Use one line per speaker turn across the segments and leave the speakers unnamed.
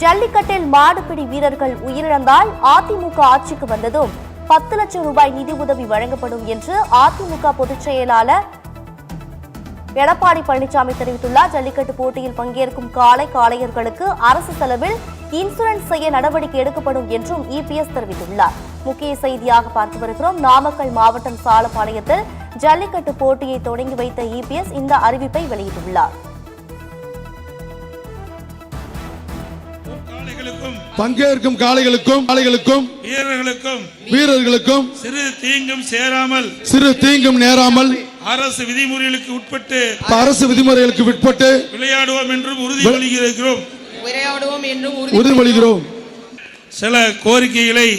ஜல்லிக்கட்டில் மாடுபிடி வீரர்கள் உயிரிழந்தால் அதிமுக ஆட்சிக்கு வந்ததும் 10 லட்சம் ரூபாய் நிதி உதவி வழங்கப்படும் என்று அதிமுக பொதுச் செயலாளர் எடப்பாடி பழனிசாமி தெரிவித்துள்ளார். ஜல்லிக்கட்டு போட்டியில் பங்கேற்கும் காளையர்களுக்கு அரசு செலவில் இன்சூரன்ஸ் செய்ய நடவடிக்கை எடுக்கப்படும் என்றும் இபிஎஸ் தெரிவித்துள்ளார். முக்கிய செய்தியாக பார்த்து வருகிறோம். நாமக்கல் மாவட்டம் சாலப்பாளையத்தில் ஜல்லிக்கட்டு போட்டியை தொடங்கி வைத்த இபிஎஸ் இந்த அறிவிப்பை வெளியிட்டுள்ளார்.
பங்கேற்கும் காளைகளுக்கும் வீரர்களுக்கும் சிறு தீங்கும் நேராமல்
அரசு விதிமுறைகளுக்கு
உட்பட்டு
விளையாடுவோம் என்றும்
உறுதிமொழிகிறோம்.
சில கோரிக்கைகளை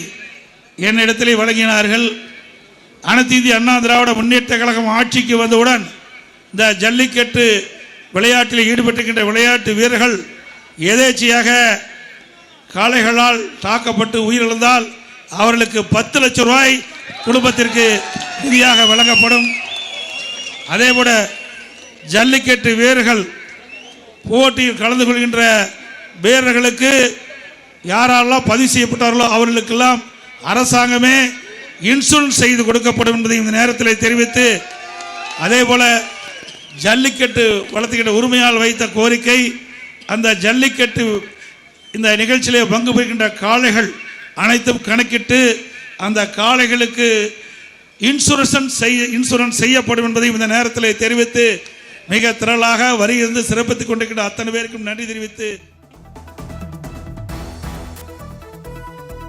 என்னிடத்திலே வழங்கினார்கள். அனைத்து இந்திய அண்ணா திராவிட முன்னேற்ற கழகம் ஆட்சிக்கு வந்தவுடன் இந்த ஜல்லிக்கட்டு விளையாட்டில் ஈடுபட்டிருக்கின்ற விளையாட்டு வீரர்கள் எதேச்சையாக காளைகளால் தாக்கப்பட்டு உயிரிழந்தால் அவர்களுக்கு 10 லட்சம் ரூபாய் குடும்பத்திற்கு நிதியாக வழங்கப்படும். அதேபோல ஜல்லிக்கட்டு வீரர்கள் போட்டியில் கலந்து கொள்கின்ற வீரர்களுக்கு யாரெல்லாம் பதிவு செய்யப்பட்டார்களோ அவர்களுக்கெல்லாம் அரசாங்கமே இன்சூரன்ஸ் செய்து கொடுக்கப்படும் என்பதை இந்த நேரத்தில் தெரிவித்து, அதேபோல ஜல்லிக்கட்டு வளர்த்துக்கிட்ட உரிமையால் வைத்த கோரிக்கை, அந்த ஜல்லிக்கட்டு இந்த நிகழ்ச்சியிலே பங்கு பெறுகின்ற காளைகள் அனைத்தும் கணக்கிட்டு அந்த காளைகளுக்கு இன்சூரன்ஸ் செய்யப்படும் என்பதையும் இந்த நேரத்தில் தெரிவித்து, மிக திரளாக வரியிருந்து சிறப்பித்துக் கொண்டிருக்கின்ற அத்தனை பேருக்கும் நன்றி தெரிவித்து